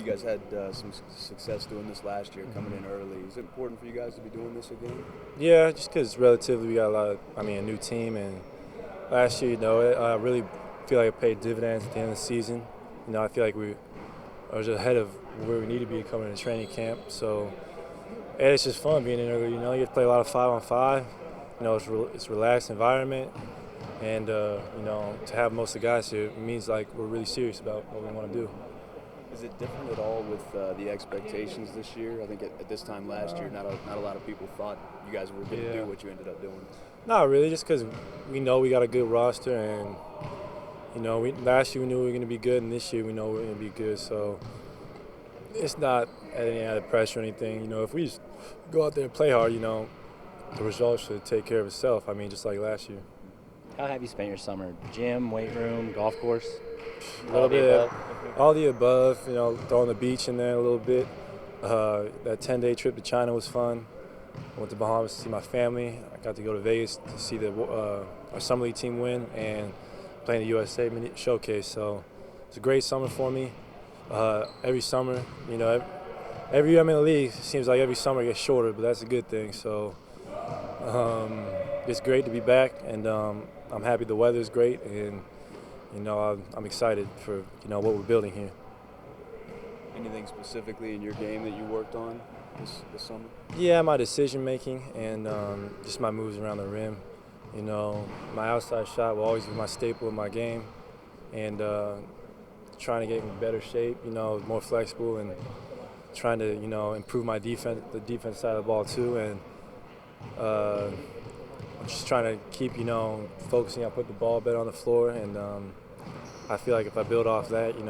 You guys had some success doing this last year, coming in early. Is it important for you guys to be doing this again? Yeah, just because relatively we got a new team, and last year, I really feel like it paid dividends at the end of the season. I feel like I was ahead of where we need to be coming into training camp. So, and it's just fun being in early. You get to play a lot of 5-on-5. It's a relaxed environment, and to have most of the guys here means like we're really serious about what we want to do. Is it different at all with the expectations this year? I think at this time last year, not a lot of people thought you guys were going to do what you ended up doing. Not really, just because we know we got a good roster, and last year we knew we were going to be good, and this year we know we're going to be good. So it's not any added pressure or anything. If we just go out there and play hard, the results should take care of itself. Just like last year. How have you spent your summer? Gym, weight room, golf course? A little bit, all the above. Throwing the beach in there a little bit. That 10-day trip to China was fun. I went to Bahamas to see my family. I got to go to Vegas to see our summer league team win and play in the USA mini showcase. So it's a great summer for me. Every summer, every year I'm in the league, it seems like every summer gets shorter, but that's a good thing. So it's great to be back, and I'm happy the weather is great, and I'm excited for what we're building here. Anything specifically in your game that you worked on this summer? Yeah, my decision making and just my moves around the rim. My outside shot will always be my staple in my game, and trying to get in better shape. More flexible, and trying to improve my defense, the defense side of the ball too, and I'm just trying to keep focusing on putting the ball better on the floor, and I feel like if I build off that, it's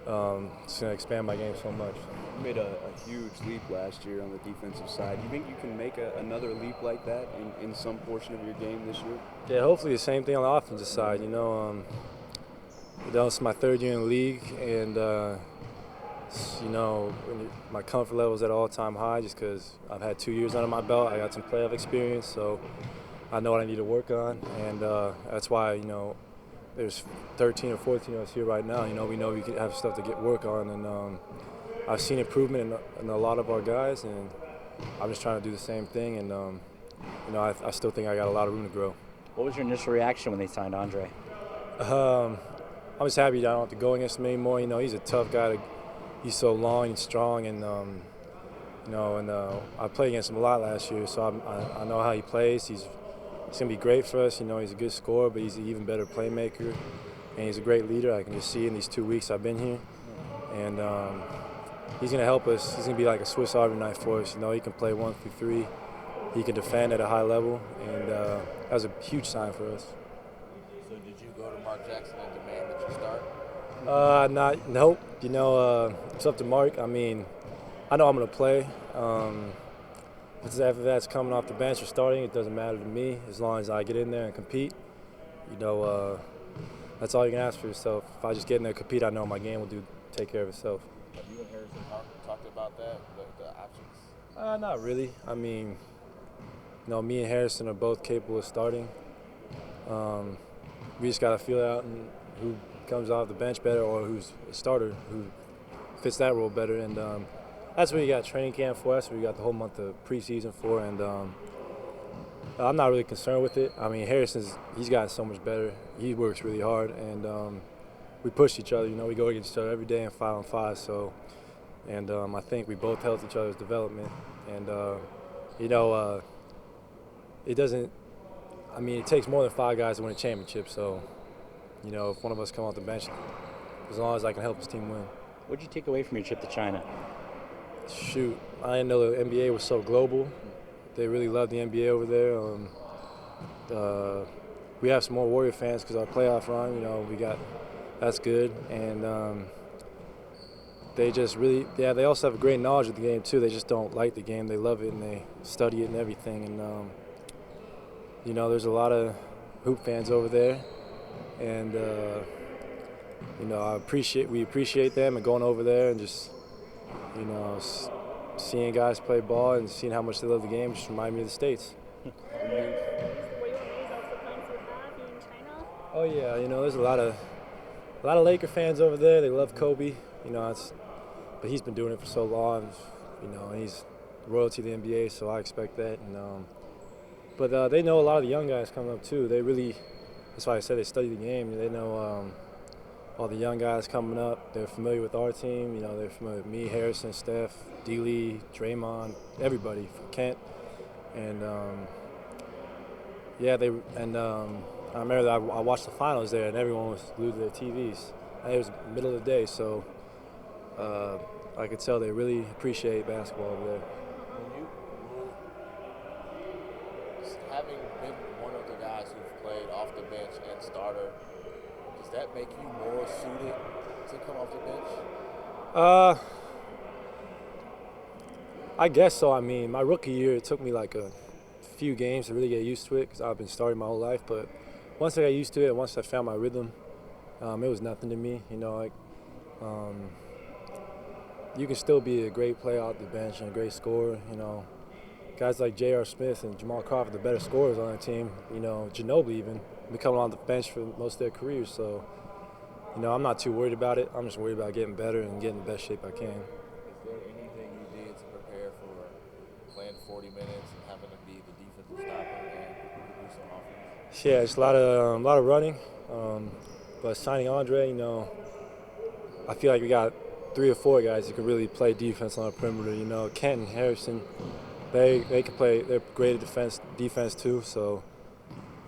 going to expand my game so much. You made a huge leap last year on the defensive side. Do you think you can make another leap like that in some portion of your game this year? Yeah, hopefully the same thing on the offensive side. It's my third year in the league, and my comfort level is at an all-time high just because I've had 2 years under my belt. I got some playoff experience, so I know what I need to work on, and that's why there's 13 or 14 of us here right now. We know we could have stuff to get work on, and I've seen improvement in a lot of our guys, and I'm just trying to do the same thing, and I still think I got a lot of room to grow. What was your initial reaction when they signed Andre? I'm just happy that I don't have to go against him anymore. He's a tough guy. He's so long and strong, and I played against him a lot last year, so I know how he plays. He's going to be great for us. He's a good scorer, but he's an even better playmaker, and he's a great leader. I can just see in these 2 weeks I've been here, and he's going to help us. He's going to be like a Swiss Army knife for us. He can play 1 through 3. He can defend at a high level, and that was a huge sign for us. So did you go to Mark Jackson and demand that you start? Nope. It's up to Mark. I know I'm going to play. After that's coming off the bench or starting, it doesn't matter to me as long as I get in there and compete. That's all you can ask for yourself. If I just get in there and compete, I know my game will take care of itself. Have you and Harrison talked about that, the options? Not really. Me and Harrison are both capable of starting. We just got to feel out and who comes off the bench better or who's a starter who fits that role better, and that's what you got training camp for. That's what we got the whole month of preseason for, and I'm not really concerned with it. He's gotten so much better. He works really hard, and we push each other. We go against each other every day in 5-on-5. So, and I think we both helped each other's development, and it doesn't. It takes more than 5 guys to win a championship. So, if one of us come off the bench, as long as I can help his team win. What did you take away from your trip to China? Shoot, I didn't know the NBA was so global. They really love the NBA over there. We have some more Warrior fans because our playoff run, that's good. And they just really, they also have a great knowledge of the game too. They just don't like the game. They love it and they study it and everything. And, there's a lot of hoop fans over there. And, we appreciate them and going over there and just, seeing guys play ball and seeing how much they love the game just remind me of the States. Were you amazed at the fans you have in China? Oh yeah, there's a lot of Laker fans over there. They love Kobe. You know, but he's been doing it for so long. You know, and he's royalty of the NBA, so I expect that. And but they know a lot of the young guys coming up too. They really, that's why I said they study the game. They know all the young guys coming up. They're familiar with our team. You know, they're familiar with me, Harrison, Steph, D-Lee, Draymond, everybody, Kent, and yeah, I remember that I watched the finals there, and everyone was glued to their TVs. It was the middle of the day, so I could tell they really appreciate basketball over there. Having been one of the guys who've played off the bench and starter, does that make you more suited to come off the bench? I guess so. I mean, my rookie year, it took me like a few games to really get used to it because I've been starting my whole life. But once I got used to it, once I found my rhythm, it was nothing to me. You know, like you can still be a great player off the bench and a great scorer. You know, guys like J.R. Smith and Jamal Crawford, the better scorers on our team. You know, Ginobili even been coming on the bench for most of their careers. So, you know, I'm not too worried about it. I'm just worried about getting better and getting the best shape I can. Is there anything you did to prepare for playing 40 minutes and having to be the defensive stopper and produce on offense? Yeah, it's a lot of running. But signing Andre, you know, I feel like we got 3 or 4 guys who can really play defense on the perimeter. You know, Kent and Harrison, they can play. They're great at defense too. So,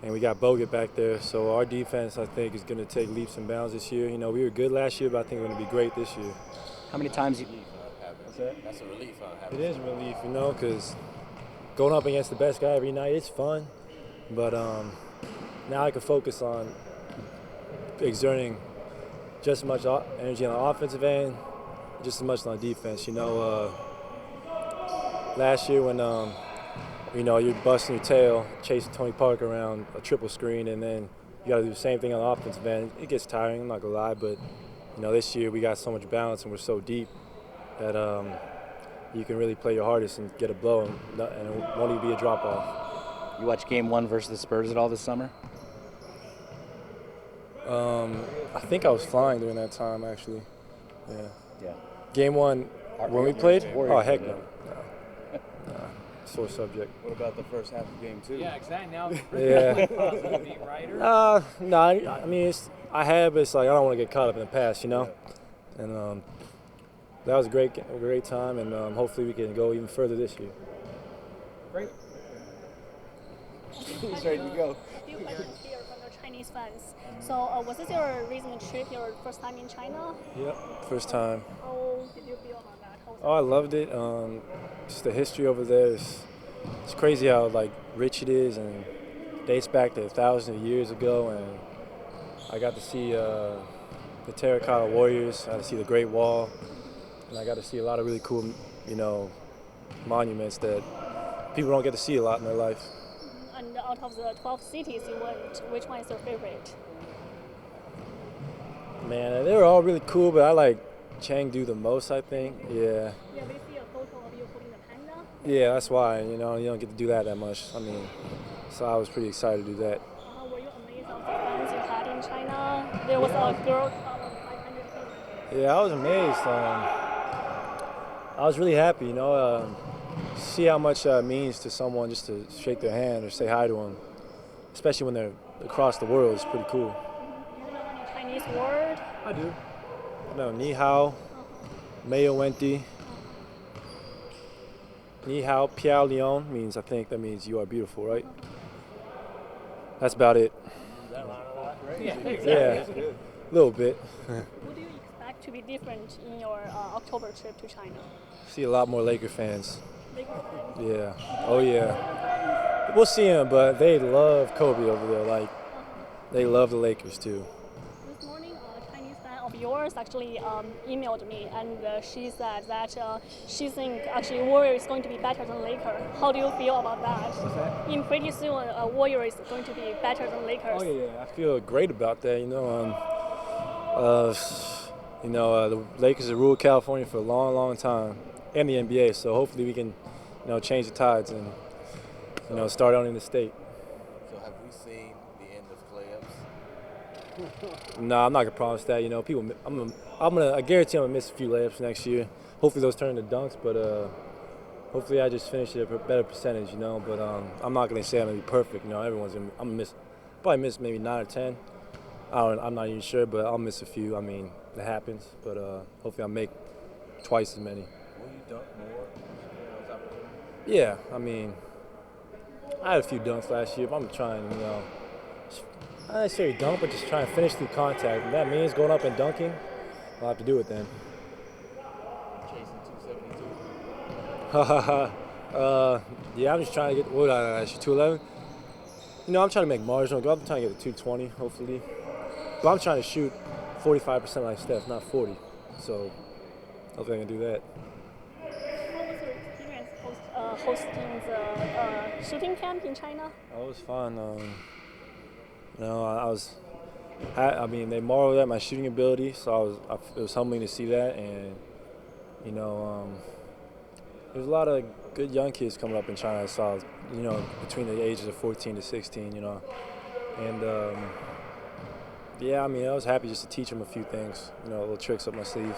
and we got Bogut back there. So our defense, I think, is going to take leaps and bounds this year. You know, we were good last year, but I think we're going to be great this year. How many times you? That's a relief, huh? It is a relief, you know, because going up against the best guy every night, it's fun. But now I can focus on exerting just as much energy on the offensive end, just as much on defense. You know, last year when you know, you're busting your tail chasing Tony Parker around a triple screen, and then you got to do the same thing on the offensive end. It gets tiring, I'm not gonna lie, but you know, this year we got so much balance and we're so deep that you can really play your hardest and get a blow, and it won't even be a drop off. You watch Game 1 versus the Spurs at all this summer? I think I was flying during that time, actually. Yeah. Game 1, when we played? Warriors, Oh, heck yeah. no. Sore subject. What about the first half of game 2? Yeah, exactly. Now, Yeah. beat writer. No, I mean, but it's like I don't want to get caught up in the past, you know? And that was a great time, and hopefully we can go even further this year. Great. He's ready to go. A few questions here from the Chinese fans. So, was this your recent trip, your first time in China? Yep, first time. How did you feel about that? Oh, I loved it. Just the history over there it's crazy how like rich it is, and dates back to thousands of years ago. And I got to see the Terracotta Warriors. I got to see the Great Wall, and I got to see a lot of really cool, you know, monuments that people don't get to see a lot in their life. And out of the 12 cities you went, which one is your favorite? Man, they were all really cool, but I like Chengdu the most, I think. Yeah. Yeah, we see a photo of you holding the panda. Yeah, that's why. You know, you don't get to do that much. I mean, so I was pretty excited to do that. Were you amazed of the fans you had in China? There was a girl crowd of 500 people. Yeah, I was amazed. I was really happy, you know, see how much it means to someone just to shake their hand or say hi to them, especially when they're across the world. It's pretty cool. Do you know any Chinese word? I do. No, ni hao, meo wenti. Ni hao, piao lion means, I think that means you are beautiful, right? That's about it. Yeah, Yeah, a little bit. What do you expect to be different in your October trip to China? See a lot more Laker fans. Laker fans? Yeah. Oh, yeah. We'll see them, but they love Kobe over there. Like, they love the Lakers, too. This morning, a Chinese fan of yours actually emailed me, and she said that she thinks actually Warrior is going to be better than Laker. How do you feel about that? In pretty soon, Warrior is going to be better than Lakers. Oh, yeah. I feel great about that, you know. The Lakers have ruled California for a long, long time, and the NBA. So hopefully we can, you know, change the tides and, you know, start out in the state. So have we seen the end of Klay-ups? No, I'm not gonna promise that. You know, people. I guarantee I'm gonna miss a few layups next year. Hopefully those turn into dunks, but hopefully I just finish at a better percentage. You know, but I'm not gonna say I'm gonna be perfect. You know, I'm gonna probably miss maybe 9 or 10. I'm not even sure, but I'll miss a few. I mean, it happens. But hopefully I'll make twice as many. Will you dunk more? Yeah, I mean, I had a few dunks last year, but I'm trying, you know, not necessarily dunk, but just trying to finish through contact. If that means going up and dunking, I'll have to do it then. Chasing 272. Yeah, I'm just trying to get, what did I actually, 211? You know, I'm trying to make marginal. I'm trying to get to 220, hopefully. But I'm trying to shoot 45% like Steph, not 40. So hopefully I can do that. What was your experience hosting the shooting camp in China? Oh, it was fun. You know, I mean, they marveled at my shooting ability, so it was humbling to see that. And, you know, there's a lot of good young kids coming up in China. I saw, you know, between the ages of 14 to 16, you know. And, yeah, I mean, I was happy just to teach them a few things, you know, little tricks up my sleeve.